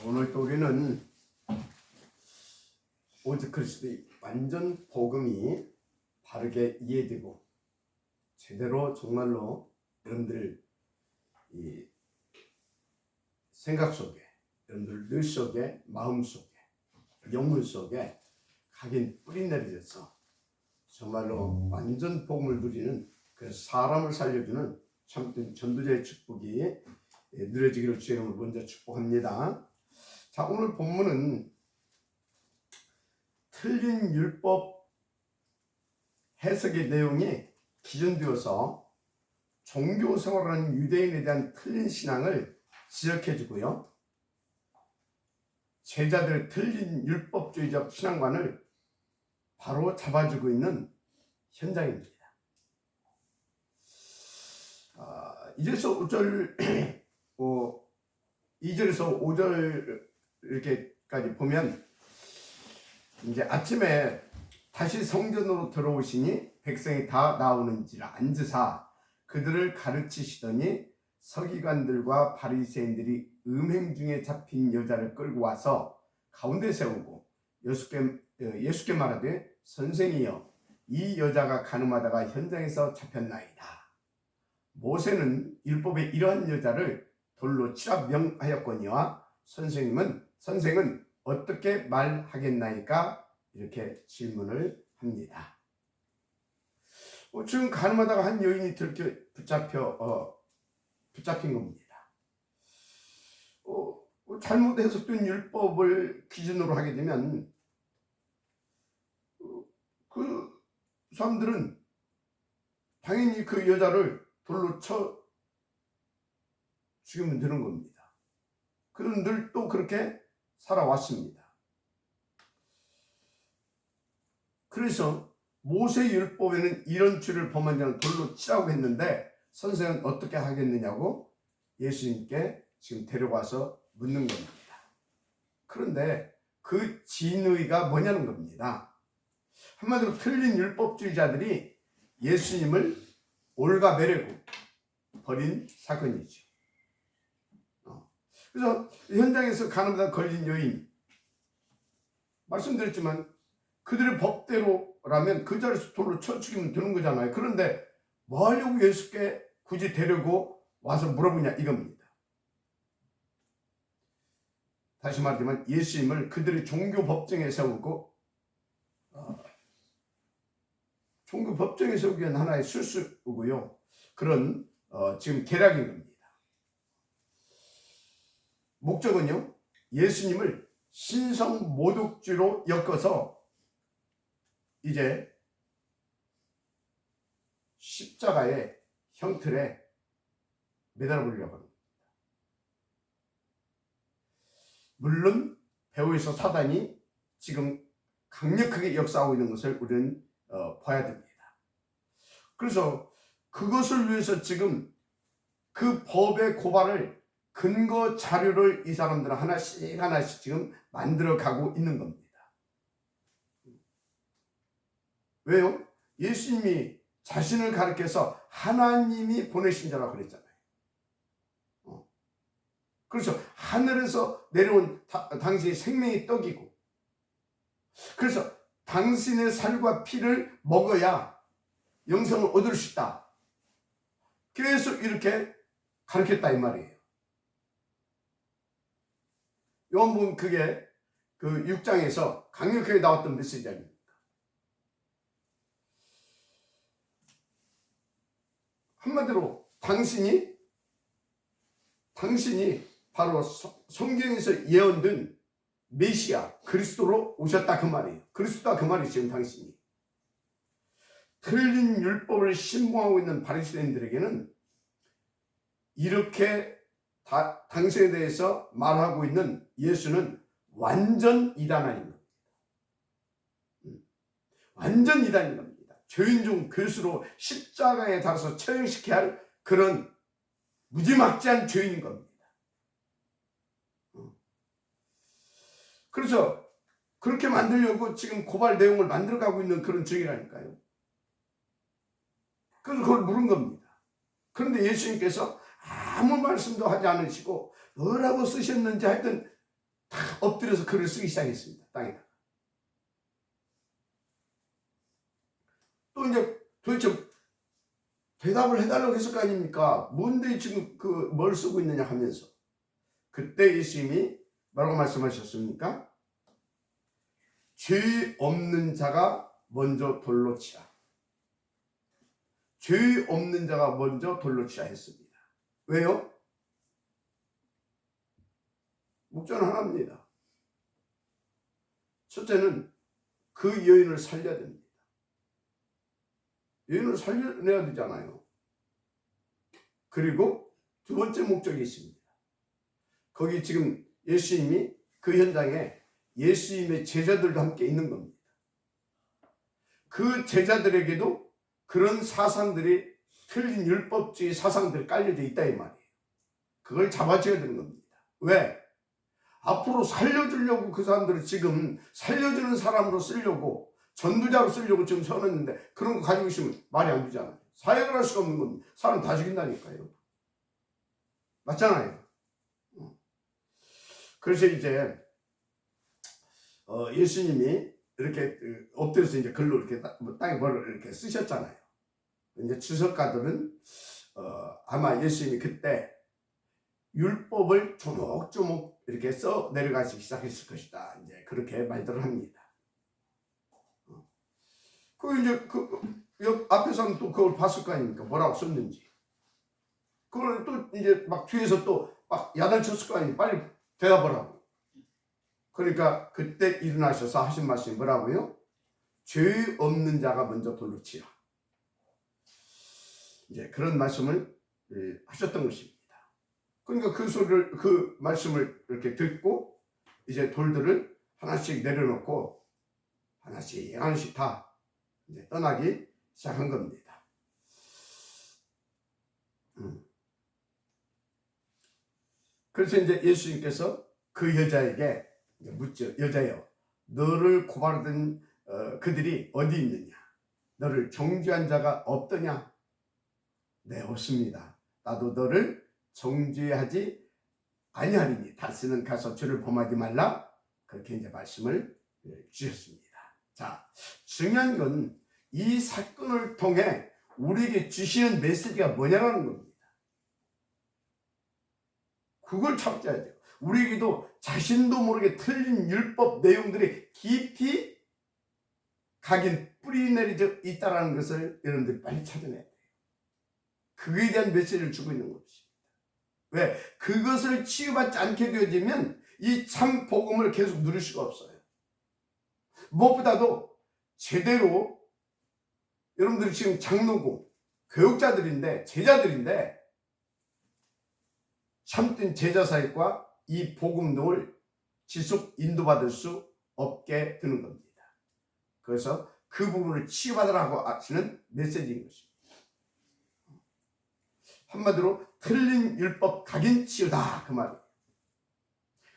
오늘 또 우리는 오직 그리스도의 완전 복음이 바르게 이해되고 제대로 정말로 여러분들 이 생각 속에, 여러분들 늘 속에, 마음 속에, 영혼 속에 각인 뿌리 내려져서 정말로 완전 복음을 누리는 그 사람을 살려주는 참된 전도자의 축복이 누려지기를 주의 이름으로 먼저 축복합니다. 자, 오늘 본문은 틀린 율법 해석의 내용이 기준되어서 종교 생활하는 유대인에 대한 틀린 신앙을 지적해 주고요, 제자들의 틀린 율법주의적 신앙관을 바로 잡아주고 있는 현장입니다. 2절에서 5절, 2절에서 5절 이렇게까지 보면 이제 아침에 다시 성전으로 들어오시니 백성이 다 나오는지라 앉으사 그들을 가르치시더니 서기관들과 바리새인들이 음행 중에 잡힌 여자를 끌고 와서 가운데 세우고 예수께 말하되 선생이여 이 여자가 간음하다가 현장에서 잡혔나이다. 모세는 율법에 이러한 여자를 돌로 치라 명하였거니와 선생은 어떻게 말하겠나이까? 이렇게 질문을 합니다. 지금 간음하다가 한 여인이 들켜 붙잡힌 겁니다. 잘못 해석된 율법을 기준으로 하게 되면 그 사람들은 당연히 그 여자를 돌로 쳐 죽이면 되는 겁니다. 그는 늘 또 그렇게 살아왔습니다. 그래서 모세 율법에는 이런 죄를 범한 자는 돌로 치라고 했는데 선생은 어떻게 하겠느냐고 예수님께 지금 데려와서 묻는 겁니다. 그런데 그 진의가 뭐냐는 겁니다. 한마디로 틀린 율법주의자들이 예수님을 올가매려고 버린 사건이죠. 그래서 현장에서 간음하다 걸린 여인, 말씀드렸지만 그들의 법대로라면 그 자리에서 돌로 쳐 죽이면 되는 거잖아요. 그런데 뭐 하려고 예수께 굳이 데리고 와서 물어보냐 이겁니다. 다시 말하지만 예수님을 그들의 종교 법정에 세우고 종교 법정에 세우기 위한 하나의 술수고요. 그런 지금 계략인 겁니다. 목적은요, 예수님을 신성 모독죄로 엮어서 이제 십자가의 형틀에 매달아 버리려고 합니다. 물론 배후에서 사단이 지금 강력하게 역사하고 있는 것을 우리는 봐야 됩니다. 그래서 그것을 위해서 지금 그 법의 고발을 근거 자료를 이 사람들은 하나씩 지금 만들어 가고 있는 겁니다. 왜요? 예수님이 자신을 가리켜서 하나님이 보내신 자라고 그랬잖아요. 그래서 하늘에서 내려온 당신의 생명의 떡이고, 그래서 당신의 살과 피를 먹어야 영생을 얻을 수 있다. 그래서 이렇게 가르쳤다 이 말이에요. 요한복음 그게 그 6장에서 강력하게 나왔던 메시지 아닙니까? 한마디로 당신이 바로 성경에서 예언된 메시아 그리스도로 오셨다 그 말이에요. 그리스도다 그 말이에요. 지금 당신이 틀린 율법을 신봉하고 있는 바리새인들에게는 이렇게 당신에 대해서 말하고 있는 예수는 완전 이단아인 겁니다. 완전 이단인 겁니다. 죄인 중 괴수로 십자가에 달아서 처형시켜야 할 그런 무지막지한 죄인인 겁니다. 그래서 그렇게 만들려고 지금 고발 내용을 만들어가고 있는 그런 중이라니까요. 그래서 그걸 물은 겁니다. 그런데 예수님께서 아무 말씀도 하지 않으시고 뭐라고 쓰셨는지 하여튼 다 엎드려서 글을 쓰기 시작했습니다. 땅에다. 또 이제 도대체 대답을 해달라고 했을 거 아닙니까? 뭔데 지금 뭘 쓰고 있느냐 하면서. 그때 예수님이 뭐라고 말씀하셨습니까? 죄 없는 자가 먼저 돌로 치라. 죄 없는 자가 먼저 돌로 치라 했습니다. 왜요? 목적은 하나입니다. 첫째는 그 여인을 살려야 됩니다. 여인을 살려내야 되잖아요. 그리고 두 번째 목적이 있습니다. 거기 지금 예수님이 그 현장에 예수님의 제자들도 함께 있는 겁니다. 그 제자들에게도 그런 사상들이 틀린 율법주의 사상들이 깔려져 있다 이 말이에요. 그걸 잡아줘야 되는 겁니다. 왜? 앞으로 살려주려고 그 사람들을 지금 살려주는 사람으로 쓰려고 전도자로 쓰려고 지금 세워놨는데 그런 거 가지고 있으면 말이 안 되잖아요. 사역을 할 수가 없는 겁니다. 사람 다 죽인다니까요. 맞잖아요. 그래서 이제 예수님이 이렇게 엎드려서 이제 글로 이렇게 땅에 뭐를 이렇게 쓰셨잖아요. 이제 주석가들은 아마 예수님이 그때 율법을 조목조목 이렇게 써 내려가기 시작했을 것이다. 이제 그렇게 말들을 합니다. 그 이제 그 앞에서는 또 그걸 봤을 거 아닙니까? 뭐라고 썼는지. 그걸 또 이제 막 뒤에서 또 막 야단쳤을 거 아닙니까? 빨리 대답을 하고. 그러니까 그때 일어나셔서 하신 말씀이 뭐라고요? 죄 없는 자가 먼저 돌로 치라. 이제 그런 말씀을 하셨던 것입니다. 그러니까 그 말씀을 이렇게 듣고 이제 돌들을 하나씩 내려놓고 하나씩 다 이제 떠나기 시작한 겁니다. 그래서 이제 예수님께서 그 여자에게 묻죠. 여자여, 너를 고발하던 그들이 어디 있느냐? 너를 정죄한 자가 없더냐? 네, 없습니다. 나도 너를 정죄하지 아니하리니 다시는 가서 죄를 범하지 말라. 그렇게 이제 말씀을 주셨습니다. 자, 중요한 건 이 사건을 통해 우리에게 주시는 메시지가 뭐냐라는 겁니다. 그걸 찾아야 돼요. 우리에게도 자신도 모르게 틀린 율법 내용들이 깊이 각인 뿌리 내려져 있다는 것을 여러분들이 빨리 찾아내야 돼요. 그에 대한 메시지를 주고 있는 것입니다. 왜? 그것을 치유받지 않게 되어지면 이 참 복음을 계속 누릴 수가 없어요. 무엇보다도 제대로 여러분들이 지금 장로고 교육자들인데 제자들인데 참된 제자 사역과 이 복음을 지속 인도받을 수 없게 되는 겁니다. 그래서 그 부분을 치유받으라고 하시는 메시지인 것입니다. 한마디로 틀린 율법 각인 치유다 그 말이에요.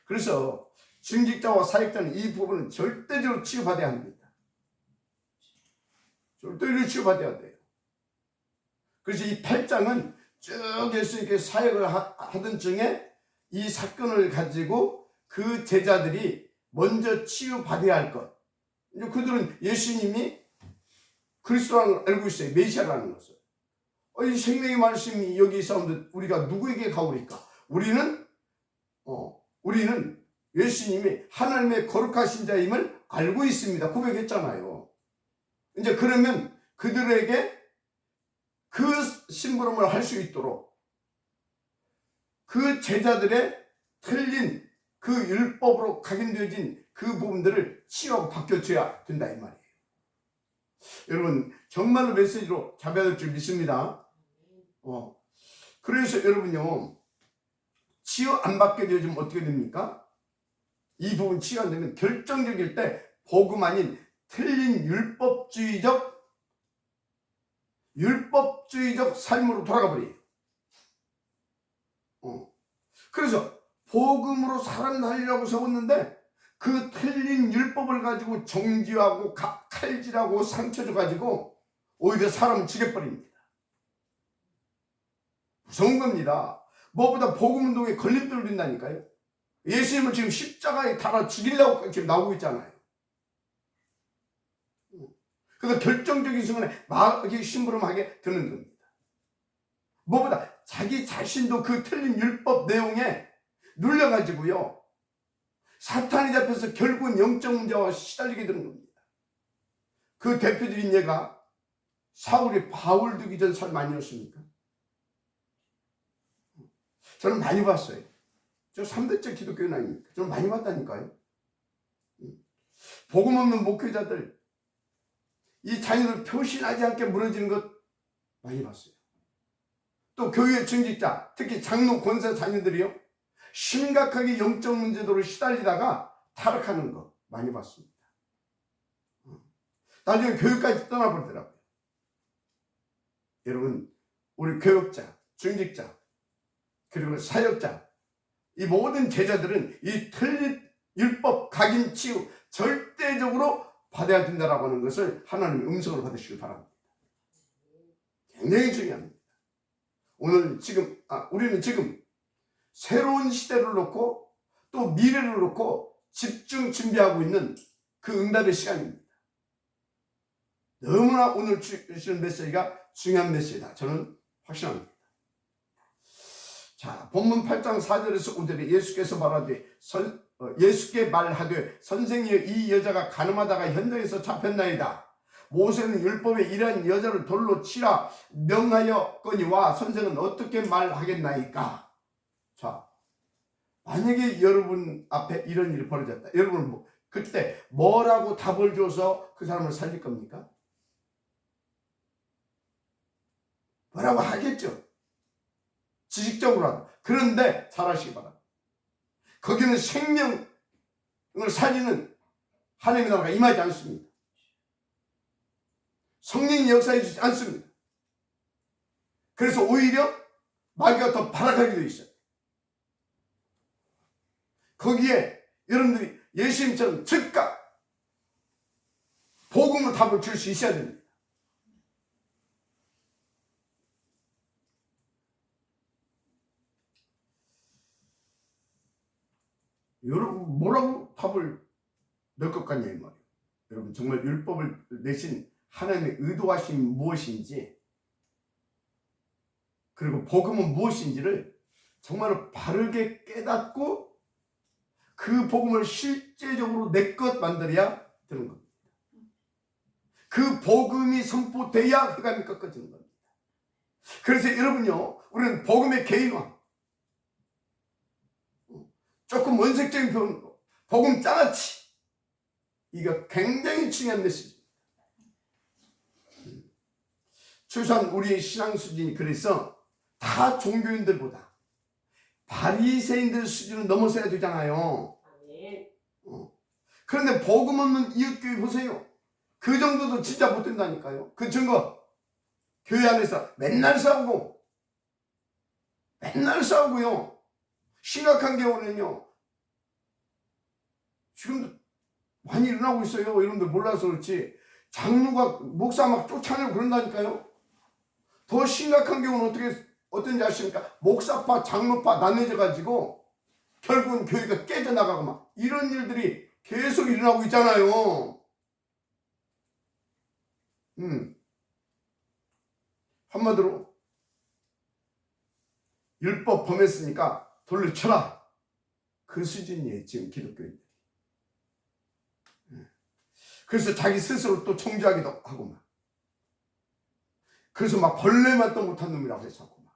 그래서 중직자와 사역자는 이 부분은 절대적으로 치유받아야 합니다. 절대로 치유받아야 돼요. 그래서 이 8장은 쭉 예수님께 사역을 하던 중에 이 사건을 가지고 그 제자들이 먼저 치유받아야 할 것. 이제 그들은 예수님이 그리스도라는 걸 알고 있어요. 메시아라는 것을. 이 생명의 말씀이 여기 있었는데 우리가 누구에게 가오리까? 우리는 예수님이 하나님의 거룩하신 자임을 알고 있습니다. 고백했잖아요. 이제 그러면 그들에게 그 심부름을 할 수 있도록 그 제자들의 틀린 그 율법으로 각인되어진 그 부분들을 치유하고 바뀌어줘야 된다 이 말이에요. 여러분 정말로 메시지로 잡아야 될 줄 믿습니다. 그래서 여러분요 치유 안 받게 되어지면 어떻게 됩니까? 이 부분 치유 안 되면 결정적일 때 복음 아닌 틀린 율법주의적 삶으로 돌아가 버려요. 그래서 복음으로 사람 살리라고 세웠는데 그 틀린 율법을 가지고 정죄하고 칼질하고 상처 줘가지고 오히려 사람을 죽여버립니다. 무서운 겁니다. 무엇보다 복음운동에 걸림돌을 린다니까요. 예수님을 지금 십자가에 달아 죽이려고 지금 나오고 있잖아요. 그래서 결정적인 순간에 마귀 심부름하게 되는 겁니다. 무엇보다 자기 자신도 그 틀린 율법 내용에 눌려가지고요, 사탄이 잡혀서 결국은 영적 문제와 시달리게 되는 겁니다. 그 대표적인 예가 사울이 바울 되기 전 삶 아니었습니까? 저는 많이 봤어요. 저 3대째 기독교인 아닙니까? 저는 많이 봤다니까요. 복음 없는 목회자들, 이 자녀들 표신하지 않게 무너지는 것 많이 봤어요. 또 교회 증직자, 특히 장로 권사 자녀들이요, 심각하게 영적 문제도로 시달리다가 타락하는 거 많이 봤습니다. 나중에 교회까지 떠나버리더라고요. 여러분, 우리 교역자, 증직자, 그리고 사역자, 이 모든 제자들은 이 틀린 율법 각인 치유 절대적으로 받아야 된다라고 하는 것을 하나님의 음성을 받으시길 바랍니다. 굉장히 중요합니다. 오늘 지금 우리는 지금 새로운 시대를 놓고 또 미래를 놓고 집중 준비하고 있는 그 응답의 시간입니다. 너무나 오늘 주시는 메시지가 중요한 메시지다, 저는 확신합니다. 자, 본문 8장 4절에서 5절에 예수께서 말하되 예수께 말하되 선생이여, 이 여자가 가늠하다가 현장에서 잡혔나이다. 모세는 율법에 이러한 여자를 돌로 치라 명하였거니와 선생은 어떻게 말하겠나이까? 자, 만약에 여러분 앞에 이런 일이 벌어졌다, 여러분 그때 뭐라고 답을 줘서 그 사람을 살릴 겁니까? 뭐라고 하겠죠, 지식적으로라도. 그런데 잘 하시기 바랍니다. 거기는 생명을 살리는 하나님의 나라가 임하지 않습니다. 성령이 역사해 주지 않습니다. 그래서 오히려 마귀가 더 발악하게 되어 있어요. 거기에 여러분들이 예수님처럼 즉각 복음으로 답을 줄 수 있어야 됩니다. 여러분, 뭐라고 답을 넣을 것 같냐 이 말이에요. 여러분, 정말 율법을 내신 하나님의 의도하심이 무엇인지, 그리고 복음은 무엇인지를 정말로 바르게 깨닫고 그 복음을 실제적으로 내 것 만들어야 되는 겁니다. 그 복음이 선포돼야 흑암이 꺾어지는 겁니다. 그래서 여러분요, 우리는 복음의 개인화, 조금 원색적인 표현, 복음 장아찌, 이거 굉장히 중요한 메시지입니다. 최소한 우리의 신앙 수준이 그래서 다 종교인들보다 바리새인들 수준을 넘어서야 되잖아요. 그런데 복음 없는 이웃교회 보세요. 그 정도도 진짜 못 된다니까요. 그 증거, 교회 안에서 맨날 싸우고요. 심각한 경우는요, 지금도 많이 일어나고 있어요. 여러분들 몰라서 그렇지, 장로가 목사 막 쫓아내고 그런다니까요. 더 심각한 경우는 어떤지 아십니까? 목사파, 장로파 나눠져 가지고 결국은 교회가 깨져나가고 막 이런 일들이 계속 일어나고 있잖아요. 한마디로 율법 범했으니까 돌로 쳐라, 그 수준이에요 지금 기독교인들. 그래서 자기 스스로 또 청지하기도 하고 막, 그래서 막 벌레만 또 못한 놈이라고 해서 하고 막,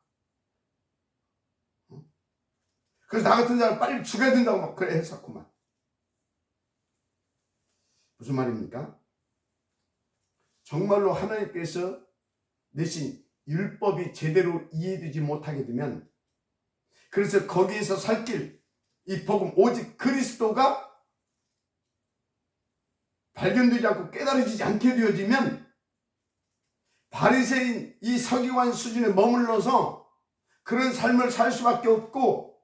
그래서 나 같은 사람 빨리 죽여야 된다고 막 그래 해서 하고 막. 무슨 말입니까? 정말로 하나님께서 내신 율법이 제대로 이해되지 못하게 되면, 그래서 거기에서 살 길, 이 복음 오직 그리스도가 발견되지 않고 깨달아지지 않게 되어지면 바리새인 이 서기관 수준에 머물러서 그런 삶을 살 수밖에 없고,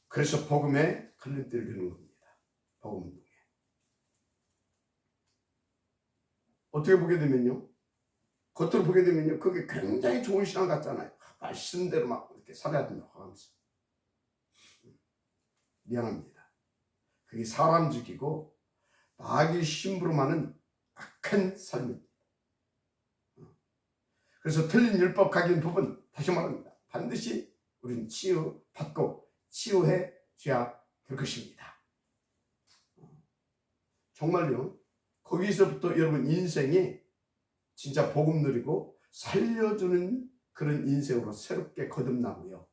그래서 복음에 걸림돌이 되는 겁니다. 복음 운동에. 어떻게 보게 되면요, 겉으로 보게 되면요, 그게 굉장히 좋은 신앙 같잖아요. 말씀대로 막 이렇게 살아야 된다고 하면서. 미안합니다. 그게 사람 죽이고 마귀 심부름하는 악한 삶입니다. 그래서 틀린 율법 각인 부분 다시 말합니다. 반드시 우리는 치유받고 치유해 줘야 될 것입니다. 정말요. 거기서부터 여러분 인생이 진짜 복음 누리고 살려주는 그런 인생으로 새롭게 거듭나고요.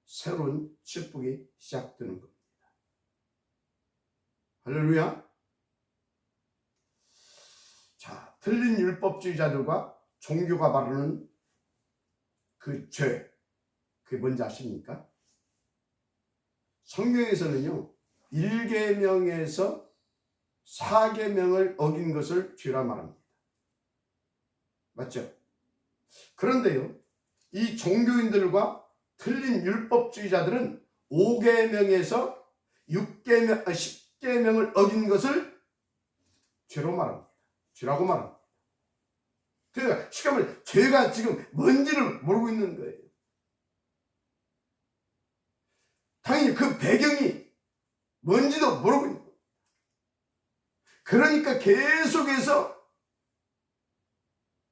새로운 축복이 시작되는 겁니다. 할렐루야. 자, 틀린 율법주의자들과 종교가 바르는 그 죄, 그게 뭔지 아십니까? 성경에서는요, 1계명에서 4계명을 어긴 것을 죄라 말합니다. 맞죠? 그런데요, 이 종교인들과 틀린 율법주의자들은 5계명에서 6계명, 10계명을 어긴 것을 죄로 말합니다. 죄라고 말합니다. 그러니까 시간을 죄가 지금 뭔지를 모르고 있는 거예요. 당연히 그 배경이 뭔지도 모르고 있는 거예요. 그러니까 계속해서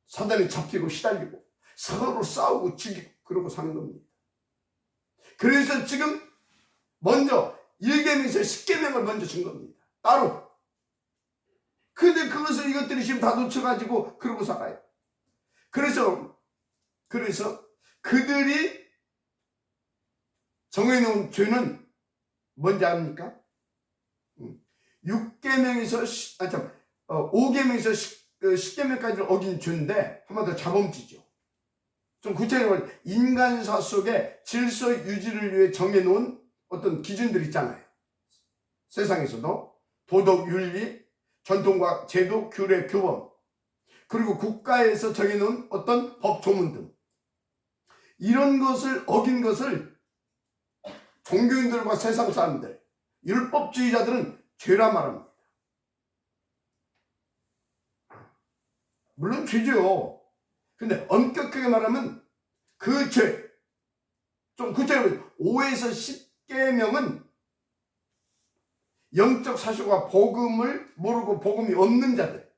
사단에 잡히고 시달리고 서로 싸우고 죽이고 그러고 사는 겁니다. 그래서 지금 먼저 1계명에서 10계명을 먼저 준 겁니다. 따로. 근데 그것을 이것들이 지금 다 놓쳐가지고 그러고 살아요. 그래서 그들이 정해놓은 죄는 뭔지 압니까? 6계명에서 5계명에서 10계명까지를 어긴 죄인데 한마디로 자범죄죠. 좀 구체적으로 인간사 속에 질서 유지를 위해 정해놓은 어떤 기준들 있잖아요. 세상에서도 도덕, 윤리, 전통과 제도, 규례, 규범, 그리고 국가에서 정해놓은 어떤 법, 조문 등 이런 것을 어긴 것을 종교인들과 세상 사람들, 율법주의자들은 죄라 말합니다. 물론 죄죠. 근데 엄격하게 말하면 그 죄, 좀 구체적으로 5에서 10계명은 영적 사실과 복음을 모르고 복음이 없는 자들,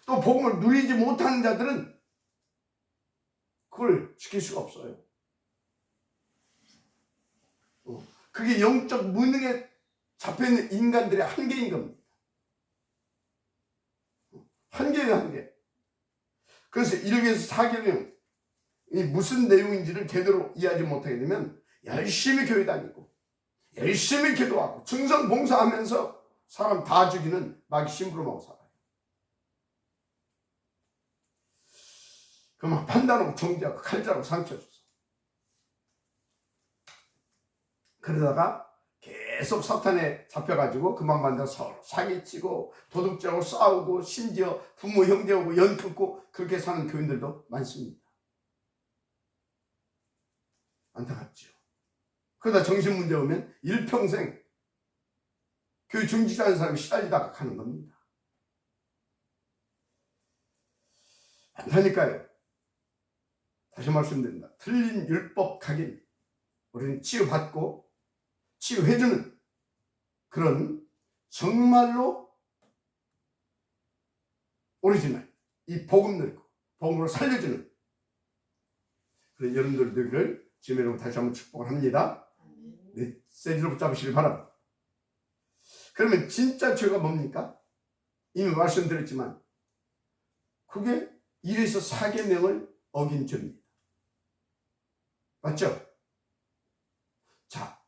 또 복음을 누리지 못하는 자들은 그걸 지킬 수가 없어요. 그게 영적 무능에 잡혀있는 인간들의 한계인 겁니다. 한계예요, 한계. 그래서 1계에서 4계명 이 무슨 내용인지를 제대로 이해하지 못하게 되면 열심히 교회 다니고 열심히 기도하고 충성 봉사하면서 사람 다 죽이는 마귀 심부름하고 살아요. 그만 판단하고 정죄하고 칼자로 상처 줬어. 그러다가 계속 사탄에 잡혀가지고 그만 만나 서로 사기치고 도둑질하고 싸우고 심지어 부모 형제하고 연 끊고 그렇게 사는 교인들도 많습니다. 안타깝죠. 그러다 정신문제 오면 일평생 교회 중직자는 사람이 시달리다가 가는 겁니다. 안타니까요. 다시 말씀드립니다. 틀린 율법 각인 우리는 치유받고 치유해주는 그런 정말로 오리지널 이 복음 누리고 복음으로 살려주는 그런 여러분들 되기를 주님으로 다시 한번 축복을 합니다. 메시지로 붙잡으시길 바랍니다. 그러면 진짜 죄가 뭡니까? 이미 말씀드렸지만 그게 1에서 4계명을 어긴 죄입니다. 맞죠? 자,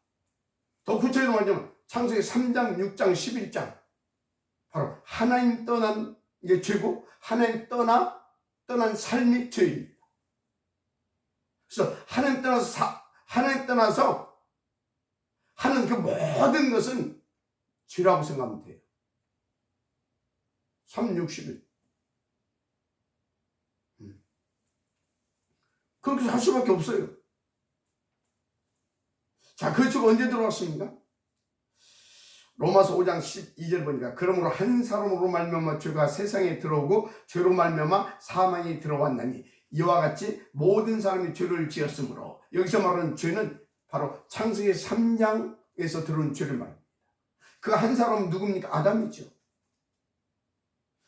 더 구체적으로 말하자면 창세기 3장, 6장, 11장 바로 하나님 떠난 게 죄고 하나님 떠난 삶이 죄입니다. 그래서 하나님 떠나서 하는 그 모든 것은 죄라고 생각하면 돼요. 3, 6, 11 그렇게 할 수밖에 없어요. 자, 그 죄가 언제 들어왔습니까? 로마서 5장 12절 보니까 그러므로 한 사람으로 말미암아 죄가 세상에 들어오고 죄로 말미암아 사망이 들어왔나니 이와 같이 모든 사람이 죄를 지었으므로 여기서 말하는 죄는 바로 창세기 3장 에서 들어온 죄를 말합니다. 그 한 사람은 누굽니까? 아담이죠.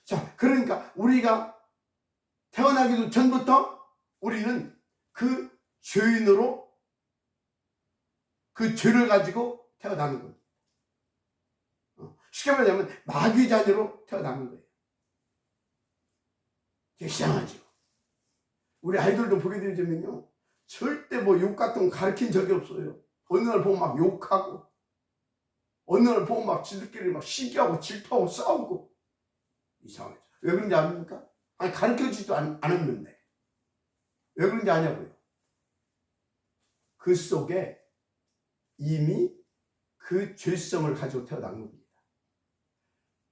자, 그러니까 우리가 태어나기도 전부터 우리는 그 죄인으로 그 죄를 가지고 태어나는 겁니다. 쉽게 말하면 마귀 자녀로 태어나는 거예요. 이상하죠. 우리 아이들도 보게 되면요, 절대 뭐 욕 같은 거 가르친 적이 없어요. 어느 날 보면 막 욕하고, 어느 날 보면 막 지들끼리 막 시기하고 질투하고 싸우고. 이상하죠. 왜 그런지 아십니까? 아니, 가르쳐주지도 않았는데. 왜 그런지 아냐고요. 그 속에 이미 그 죄성을 가지고 태어난 겁니다.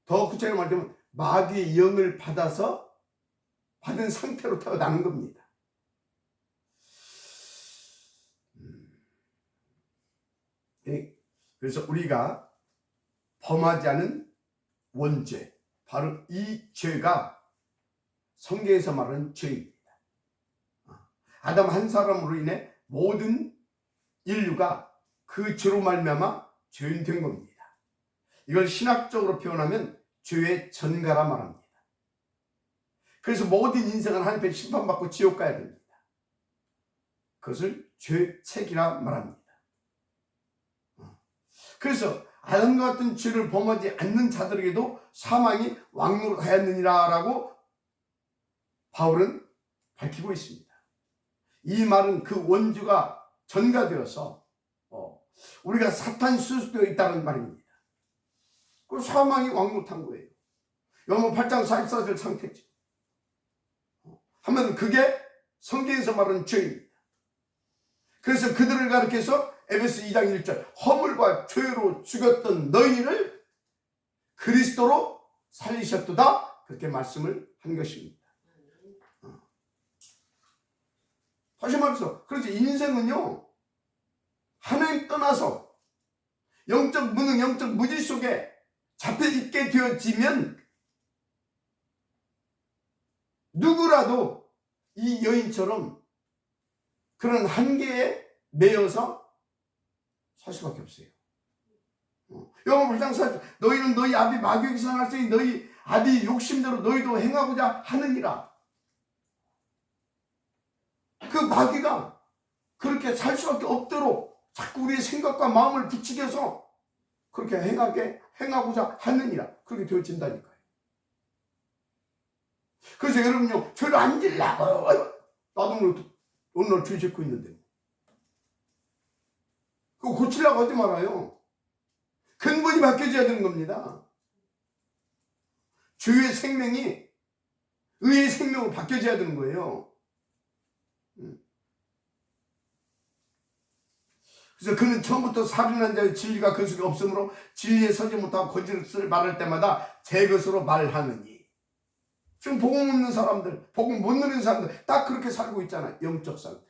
더 구체적으로 말하자면 마귀의 영을 받은 상태로 태어나는 겁니다. 그래서 우리가 범하지 않은 원죄, 바로 이 죄가 성경에서 말하는 죄입니다. 아담 한 사람으로 인해 모든 인류가 그 죄로 말미암아 죄인 된 겁니다. 이걸 신학적으로 표현하면 죄의 전가라 말합니다. 그래서 모든 인생은 하나님 앞에 심판받고 지옥 가야 됩니다. 그것을 죄책이라 말합니다. 그래서 아담과 같은 죄를 범하지 않는 자들에게도 사망이 왕노로 하였느니라 라고 바울은 밝히고 있습니다. 이 말은 그 원죄가 전가되어서 우리가 사탄 수수되어 있다는 말입니다. 그 사망이 왕노한 거예요. 요한복음 8장 44절 상태죠. 한마디로 그게 성경에서 말하는 죄입니다. 그래서 그들을 가리켜서 에베소 2장 1절 허물과 죄로 죽였던 너희를 그리스도로 살리셨도다, 그렇게 말씀을 한 것입니다. 다시 말해서 그래서 인생은요, 하나님 떠나서 영적 무능, 영적 무지 속에 잡혀 있게 되어지면 누구라도 이 여인처럼 그런 한계에 매여서 살 수밖에 없어요. 요한복음 8장 4절 너희는 너희 아비 마귀에게 상할지니 너희 아비 욕심대로 너희도 행하고자 하느니라. 그 마귀가 그렇게 살 수밖에 없도록 자꾸 우리의 생각과 마음을 부추겨서 그렇게 행하고자 하느니라. 그렇게 되어진다니까요. 그래서 여러분요, 죄를 안 지려고 나도 오늘 죄 짓고 있는데 그거 고치려고 하지 말아요. 근본이 바뀌어져야 되는 겁니다. 죄의 생명이 의의 생명으로 바뀌어져야 되는 거예요. 그래서 그는 처음부터 살인한 자의 진리가 그 속에 없으므로 진리에 서지 못하고 거짓을 말할 때마다 제 것으로 말하느니. 지금 복음 없는 사람들, 복음 못 누리는 사람들 딱 그렇게 살고 있잖아요. 영적 상태.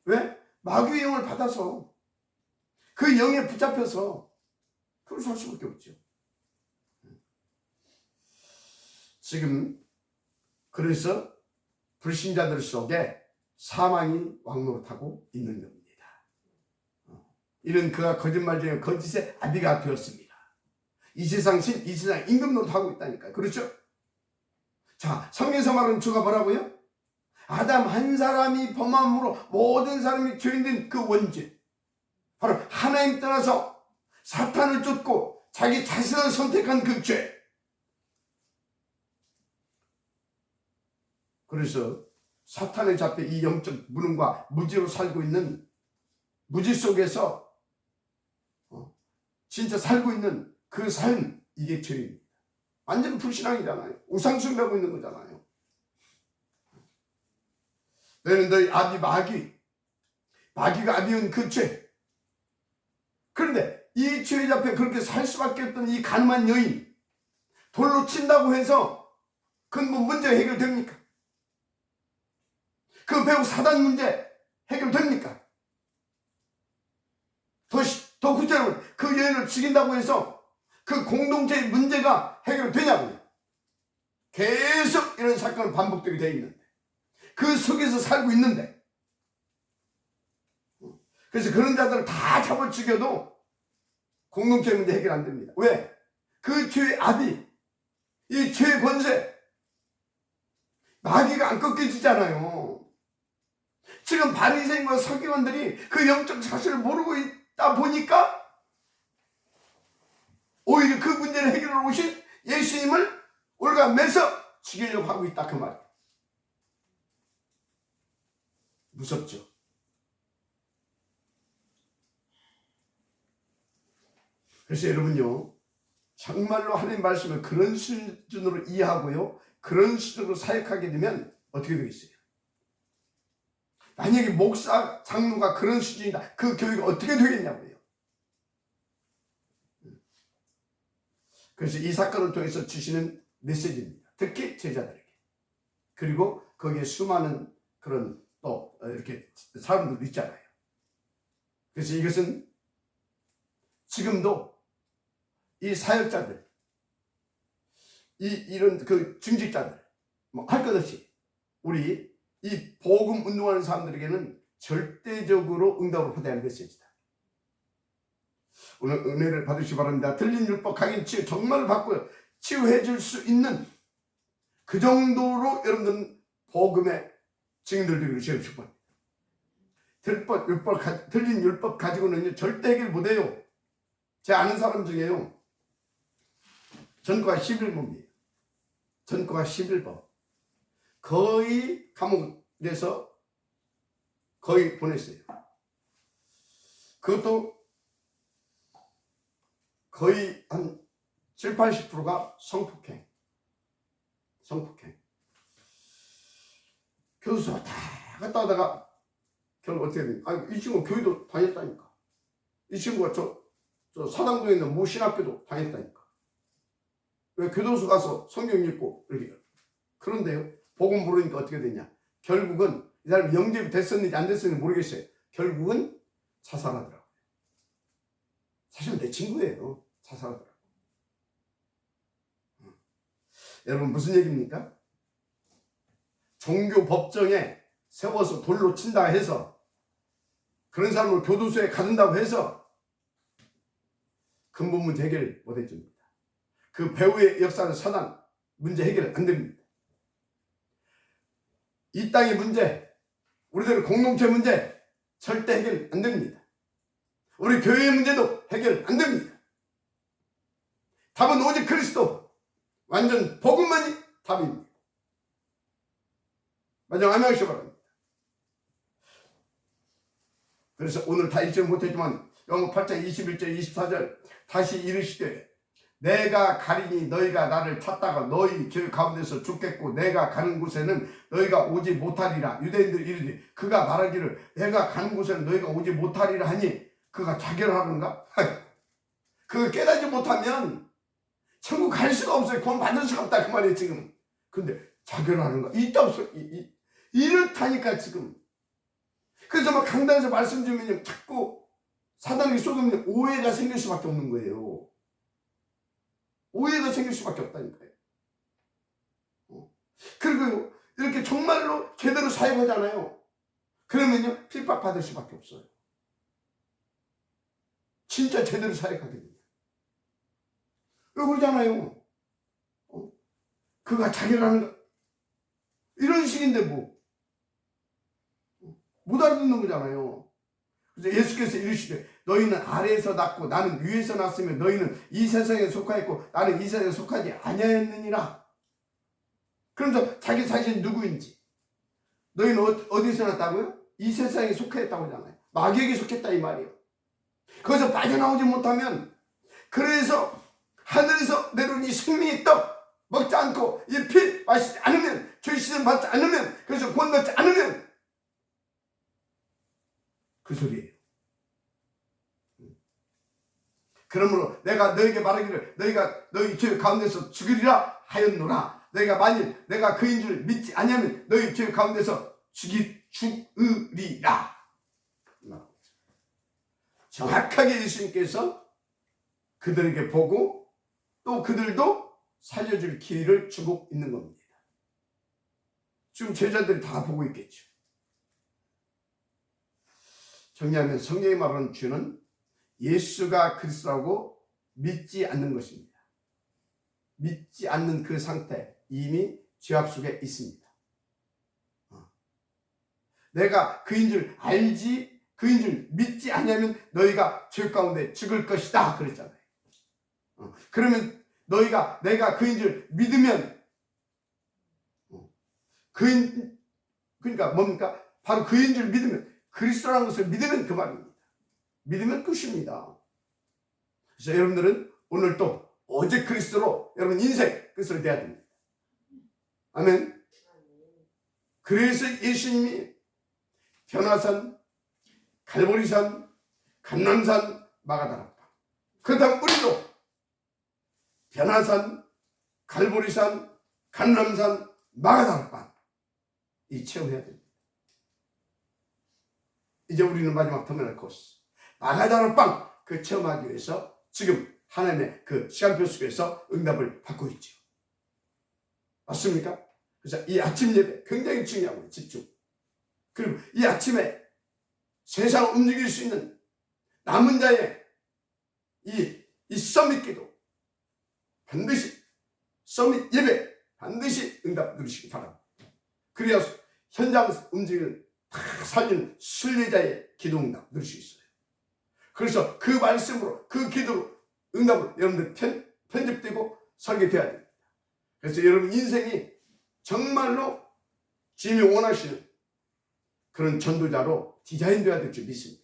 왜? 마귀의 영을 받아서 그 영에 붙잡혀서 그걸 살 수밖에 없죠. 지금 그래서 불신자들 속에 사망이 왕노릇하고 있는 겁니다. 이는 그가 거짓말 중에 거짓의 아비가 되었습니다. 이 세상 신, 이 세상 임금 노릇하고 있다니까요. 그렇죠? 자, 성경에서 말하는 주가 뭐라고요? 아담 한 사람이 범함으로 모든 사람이 죄인된 그 원죄, 바로 하나님 떠나서 사탄을 쫓고 자기 자신을 선택한 그 죄. 그래서 사탄에 잡혀 이 영적 무능과 무지로 살고 있는, 무지 속에서 진짜 살고 있는 그 삶, 이게 죄입니다. 완전 불신앙이잖아요. 우상숭배하고 있는 거잖아요. 너희는 너희 아비 마귀가 아비인 그 죄. 그런데 이 죄에 잡혀 그렇게 살 수밖에 없던 이 가늠한 여인, 돌로 친다고 해서 그건 뭐 문제가 해결됩니까? 그 배우 사단 문제 해결됩니까? 더 구체적으로 그 여인을 죽인다고 해서 그 공동체의 문제가 해결되냐고요. 계속 이런 사건은 반복되게 되어 있는데, 그 속에서 살고 있는데, 그래서 그런 자들을 다 잡아 죽여도 공동체 문제 해결 안 됩니다. 왜? 그 죄의 압이, 이 죄의 권세, 마귀가 안 꺾여지잖아요. 지금 바리새인과 서기관들이 그 영적 사실을 모르고 있다 보니까 오히려 그 문제를 해결하러 오신 예수님을 올가매서 죽이려고 하고 있다, 그 말이에요. 무섭죠. 그래서 여러분요, 정말로 하나님 말씀을 그런 수준으로 이해하고요, 그런 수준으로 사역하게 되면 어떻게 되겠어요? 만약에 목사, 장로가 그런 수준이다, 그 교육이 어떻게 되겠냐고요. 그래서 이 사건을 통해서 주시는 메시지입니다. 특히 제자들에게. 그리고 거기에 수많은 그런 또 이렇게 사람들 있잖아요. 그래서 이것은 지금도 이 사역자들, 이런 그 중직자들, 뭐 할 것 없이 우리 이 복음 운동하는 사람들에게는 절대적으로 응답을 받아야 하는 메시지다. 오늘 은혜를 받으시기 바랍니다. 들린 율법 강인 치유 정말 받고요, 치유해 줄 수 있는 그 정도로 여러분들은 복음의 증인들 되기를 주여 축복합니다. 들린 율법 가지고는 절대 해결 못해요. 제 아는 사람 중에요, 전과가 11범이에요. 전과가 11범. 거의 감옥에서 거의 보냈어요. 그것도 거의 한 7, 80%가 성폭행. 교수가 다 갔다 하다가 결국 어떻게 되냐. 아니, 이 친구가 교회도 다녔다니까. 이 친구가 저 사당동에 있는 모 신학교도 다녔다니까. 왜 교도소 가서 성경 읽고 이렇게. 그런데요, 복음 모르니까 어떻게 되냐. 결국은 이 사람이 영접이 됐었는지 안 됐었는지 모르겠어요. 결국은 자살하더라고요. 사실 내 친구예요. 자살하더라고요. 여러분, 무슨 얘기입니까? 종교 법정에 세워서 돌로 친다 해서, 그런 사람을 교도소에 가둔다고 해서 근본 문제 해결 못 해줍니다. 그 배후의 역사는 사단 문제 해결 안 됩니다. 이 땅의 문제, 우리들 공동체 문제 절대 해결 안 됩니다. 우리 교회의 문제도 해결 안 됩니다. 답은 오직 그리스도, 완전 복음만이 답입니다. 마지막 아멘 하시기 바랍니다. 그래서 오늘 다 읽지 못했지만 요한복음 8장 21절 24절 다시 이르시되 내가 가리니 너희가 나를 찾다가 너희 교회 가운데서 죽겠고 내가 가는 곳에는 너희가 오지 못하리라. 유대인들이 이르되 그가 말하기를 내가 가는 곳에는 너희가 오지 못하리라 하니 그가 자결을 하는가? 그거 깨닫지 못하면 천국 갈 수가 없어요. 구원 받을 수가 없다 그 말이에요 지금. 근데 자결을 하는가? 있다 없어. 이렇다니까 지금. 그래서 막 강단에서 말씀 주면 자꾸 사단에게 쏟으면 오해가 생길 수밖에 없는 거예요. 오해가 생길 수밖에 없다니까요. 그리고 이렇게 정말로 제대로 사역하잖아요. 그러면요 핍박받을 수밖에 없어요. 진짜 제대로 사역하게 됩니다. 왜 그러잖아요. 그가 자결하는 거 이런 식인데 못 알아듣는 거잖아요. 그래서 예수께서 이르시되 너희는 아래에서 났고 나는 위에서 났으며 너희는 이 세상에 속하였고 나는 이 세상에 속하지 아니하였느니라. 그러면서 자기 자신이 누구인지, 너희는 어디서 났다고요? 이 세상에 속하였다고 하잖아요. 마귀에게 속했다 이 말이에요. 거기서 빠져나오지 못하면, 그래서 하늘에서 내려온 이 생명의 떡 먹지 않고 이 피 마시지 않으면, 죄 씻음 받지 않으면, 그래서 구원받지 않으면 그 소리예요. 그러므로 내가 너에게 말하기를 너희가 너희 죄 가운데서 죽으리라 하였노라. 너희가 만일 내가 그인 줄 믿지 아니하면 너희 죄 가운데서 죽으리라. 정확하게 예수님께서 그들에게 보고 또 그들도 살려줄 기회를 주고 있는 겁니다. 지금 제자들이 다 보고 있겠죠. 정리하면 성경이 말하는 죄는 예수가 그리스도라고 믿지 않는 것입니다. 믿지 않는 그 상태, 이미 죄악 속에 있습니다. 내가 그인 줄 알지, 그인 줄 믿지 않으면 너희가 죄 가운데 죽을 것이다 그랬잖아요. 그러면 너희가 내가 그인 줄 믿으면 그러니까 뭡니까? 바로 그인 줄 믿으면, 그리스도라는 것을 믿으면 그 말입니다. 믿으면 끝입니다. 그래서 여러분들은 오늘 또 오직 그리스도로 여러분 인생 끝을 내야 됩니다. 아멘. 그래서 예수님이 변화산, 갈보리산, 감람산, 마가다락방. 그다음 우리도 변화산, 갈보리산, 감람산, 마가다락방 이 체험해야 됩니다. 이제 우리는 마지막 터미널 코스 마가다락방 그 체험하기 위해서 지금 하나님의 그 시간표 속에서 응답을 받고 있죠. 맞습니까? 그래서 이 아침 예배 굉장히 중요하고요. 집중. 그리고 이 아침에 세상을 움직일 수 있는 남은 자의 이 서밋 기도 반드시, 서밋 예배 반드시 응답 누리시기 바랍니다. 그래야 현장 움직임을 다 살리는 순례자의 기도 응답 누릴 수 있어요. 그래서 그 말씀으로, 그 기도로 응답을 여러분들 편집되고 설계되어야 됩니다. 그래서 여러분 인생이 정말로 주님이 원하시는 그런 전도자로 디자인되어야 될 줄 믿습니다.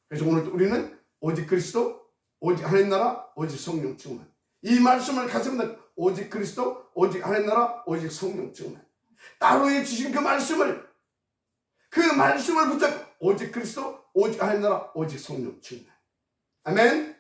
그래서 오늘 우리는 오직 그리스도, 오직 하나님 나라, 오직 성령 충만. 이 말씀을 가슴에 넣고 오직 그리스도, 오직 하나님 나라, 오직 성령 충만. 따로 해주신 그 말씀을 붙잡고 오직 그리스도, 오직 하나님 나라, 오직 성령 충만. 아멘.